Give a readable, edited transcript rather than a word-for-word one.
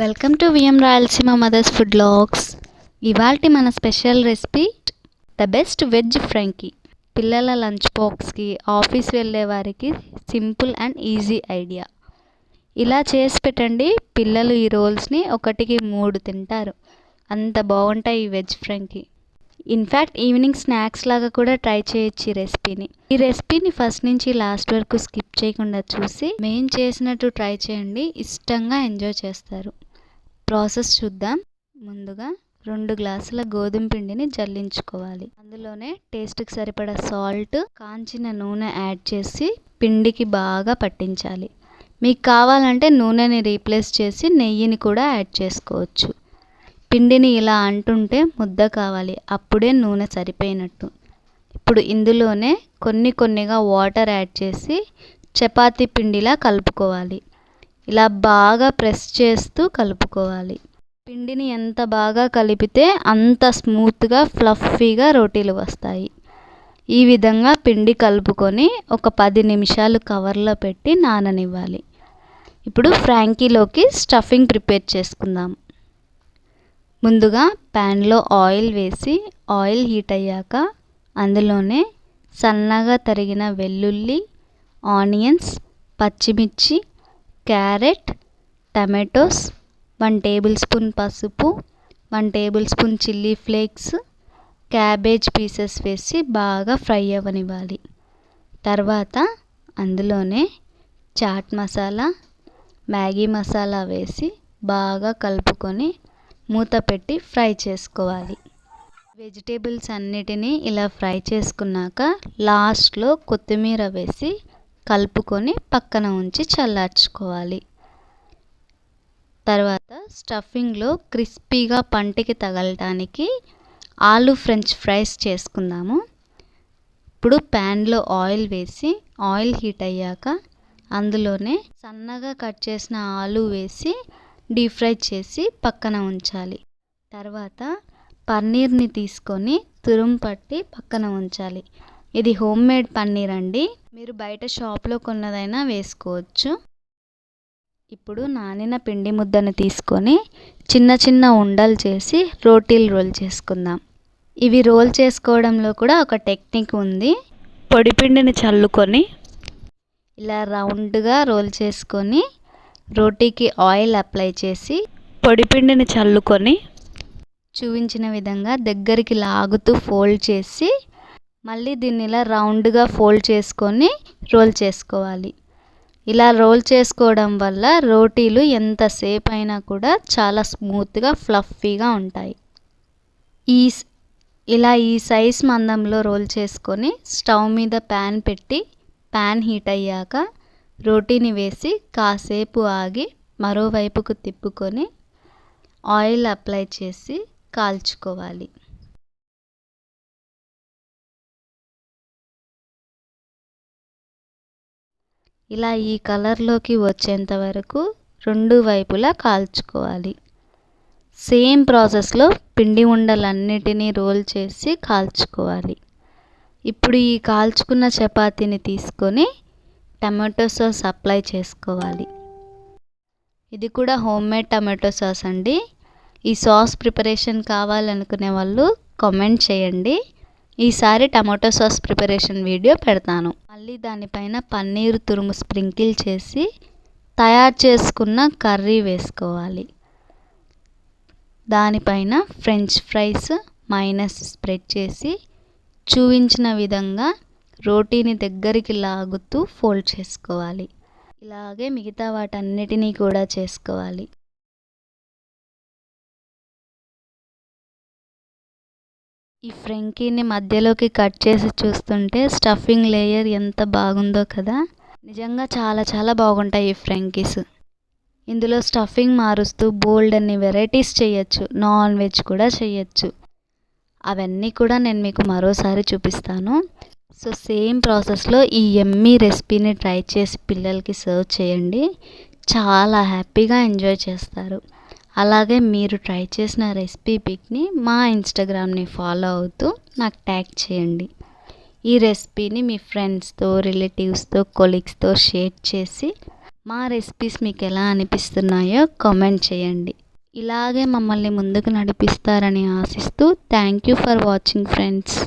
Welcome to VM Rayalaseema mothers food vlogs. ఇవాల్టి మన special recipe the best veg frankie. పిల్లల lunch బాక్స్కి, office వెళ్ళే వారికి సింపుల్ అండ్ ఈజీ ఐడియా. ఇలా చేసి పెట్టండి, పిల్లలు ఈ రోల్స్ని ఒకటికి 3 తింటారు. అంత బాగుంటాయి ఈ veg Frankie. In fact evening snacks లాగా కూడా ట్రై చేయొచ్చు ఈ రెసిపీని ఫస్ట్ నుంచి లాస్ట్ వరకు స్కిప్ చేయకుండా చూసి మేము చేసినట్టు ట్రై చేయండి, ఇష్టంగా ఎంజాయ్ చేస్తారు. ప్రాసెస్ చూద్దాం. ముందుగా 2 గ్లాసుల గోధుమ పిండిని జల్లించుకోవాలి. అందులోనే టేస్ట్కి సరిపడా సాల్ట్, కాంచిన నూనె యాడ్ చేసి పిండికి బాగా పట్టించాలి. మీకు కావాలంటే నూనెని రీప్లేస్ చేసి నెయ్యిని కూడా యాడ్ చేసుకోవచ్చు. పిండిని ఇలా అంటుంటే ముద్ద కావాలి, అప్పుడే నూనె సరిపోయినట్టు. ఇప్పుడు ఇందులోనే కొన్నిగా వాటర్ యాడ్ చేసి చపాతీ పిండిలా కలుపుకోవాలి. ఇలా బాగా ప్రెస్ చేస్తూ కలుపుకోవాలి. పిండిని ఎంత బాగా కలిపితే అంత స్మూత్గా ఫ్లఫీగా రోటీలు వస్తాయి. ఈ విధంగా పిండి కలుపుకొని ఒక 10 నిమిషాలు కవర్లో పెట్టి నాననివ్వాలి. ఇప్పుడు ఫ్రాంకీలోకి స్టఫింగ్ ప్రిపేర్ చేసుకుందాం. ముందుగా ప్యాన్లో ఆయిల్ వేసి ఆయిల్ హీట్ అయ్యాక అందులోనే సన్నగా తరిగిన వెల్లుల్లి, ఆనియన్స్, పచ్చిమిర్చి, క్యారెట్, టమాటోస్, 1 టేబుల్ స్పూన్ పసుపు, 1 table spoon chilli flakes, cabbage pieces వేసి బాగా ఫ్రై అవ్వనివ్వాలి. తర్వాత అందులోనే చాట్ మసాలా, మ్యాగీ మసాలా వేసి బాగా కలుపుకొని మూత పెట్టి ఫ్రై చేసుకోవాలి. వెజిటేబుల్స్ అన్నిటినీ ఇలా ఫ్రై చేసుకున్నాక లాస్ట్లో కొత్తిమీర వేసి కలుపుకొని పక్కన ఉంచి చల్లార్చుకోవాలి. తర్వాత స్టఫింగ్లో క్రిస్పీగా పంటికి తగలటానికి ఆలు ఫ్రెంచ్ ఫ్రైస్ చేసుకుందాము. ఇప్పుడు ప్యాన్లో ఆయిల్ వేసి ఆయిల్ హీట్ అయ్యాక అందులోనే సన్నగా కట్ చేసిన ఆలు వేసి డీప్ ఫ్రై చేసి పక్కన ఉంచాలి. తర్వాత పన్నీర్ని తీసుకొని తురుము పట్టి పక్కన ఉంచాలి. ఇది హోమ్ మేడ్ పన్నీర్ అండి, మీరు బయట షాప్లో కొన్నదైనా వేసుకోవచ్చు. ఇప్పుడు నానిన పిండి ముద్దను తీసుకొని చిన్న ఉండలు చేసి రోల్ చేసుకుందాం. ఇవి రోల్ చేసుకోవడంలో కూడా ఒక టెక్నిక్ ఉంది. పొడి పిండిని చల్లుకొని ఇలా రౌండ్గా రోల్ చేసుకొని రోటీకి ఆయిల్ అప్లై చేసి పొడిపిండిని చల్లుకొని చూపించిన విధంగా దగ్గరికి లాగుతూ ఫోల్డ్ చేసి మళ్ళీ దీన్ని ఇలా రౌండ్గా ఫోల్డ్ చేసుకొని రోల్ చేసుకోవాలి. ఇలా రోల్ చేసుకోవడం వల్ల రోటీలు ఎంతసేపు అయినా కూడా చాలా స్మూత్గా ఫ్లఫీగా ఉంటాయి. ఇలా ఈ సైజ్ మందంలో రోల్ చేసుకొని స్టవ్ మీద ప్యాన్ పెట్టి ప్యాన్ హీట్ అయ్యాక రోటీని వేసి కాసేపు ఆగి మరోవైపుకు తిప్పుకొని ఆయిల్ అప్లై చేసి కాల్చుకోవాలి. ఇలా ఈ కలర్లోకి వచ్చేంత వరకు 2 వైపులా కాల్చుకోవాలి. సేమ్ ప్రాసెస్లో పిండి ఉండలన్నిటినీ రోల్ చేసి కాల్చుకోవాలి. ఇప్పుడు ఈ కాల్చుకున్న చపాతీని తీసుకొని టమాటో సాస్ అప్లై చేసుకోవాలి. ఇది కూడా హోమ్ మేడ్ టమాటో సాస్ అండి. ఈ సాస్ ప్రిపరేషన్ కావాలనుకునే వాళ్ళు కామెంట్ చేయండి, ఈసారి టమాటో సాస్ ప్రిపరేషన్ వీడియో పెడతాను. మళ్ళీ దానిపైన పన్నీర్ తురుము స్ప్రింకిల్ చేసి తయారు చేసుకున్న కర్రీ వేసుకోవాలి. దానిపైన ఫ్రెంచ్ ఫ్రైస్, మైనస్ స్ప్రెడ్ చేసి చూపించిన విధంగా రోటీని దగ్గరికి లాగుతూ ఫోల్డ్ చేసుకోవాలి. ఇలాగే మిగతా వాటన్నిటినీ కూడా చేసుకోవాలి. ఈ ఫ్రాంకీని మధ్యలోకి కట్ చేసి చూస్తుంటే స్టఫింగ్ లేయర్ ఎంత బాగుందో కదా. నిజంగా చాలా బాగుంటాయి ఈ ఫ్రాంకీస్. ఇందులో స్టఫింగ్ మారుస్తూ బోల్డ్ అన్ని వెరైటీస్ చేయొచ్చు, నాన్ వెజ్ కూడా చేయొచ్చు. అవన్నీ కూడా నేను మీకు మరోసారి చూపిస్తాను. సో సేమ్ ప్రాసెస్లో ఈ యమ్మీ రెసిపీని ట్రై చేసి పిల్లలకి సర్వ్ చేయండి, చాలా హ్యాపీగా ఎంజాయ్ చేస్తారు. అలాగే మీరు ట్రై చేసిన రెసిపీ పిక్ని మా ఇన్స్టాగ్రామ్ని ఫాలో అవుతూ నాకు ట్యాగ్ చేయండి. ఈ రెసిపీని మీ ఫ్రెండ్స్తో, రిలేటివ్స్తో, కొలీగ్స్తో షేర్ చేసి మా రెసిపీస్ మీకు ఎలా అనిపిస్తున్నాయో కామెంట్ చేయండి. ఇలాగే మమ్మల్ని ముందుకు నడిపిస్తారని ఆశిస్తూ thank you for watching friends.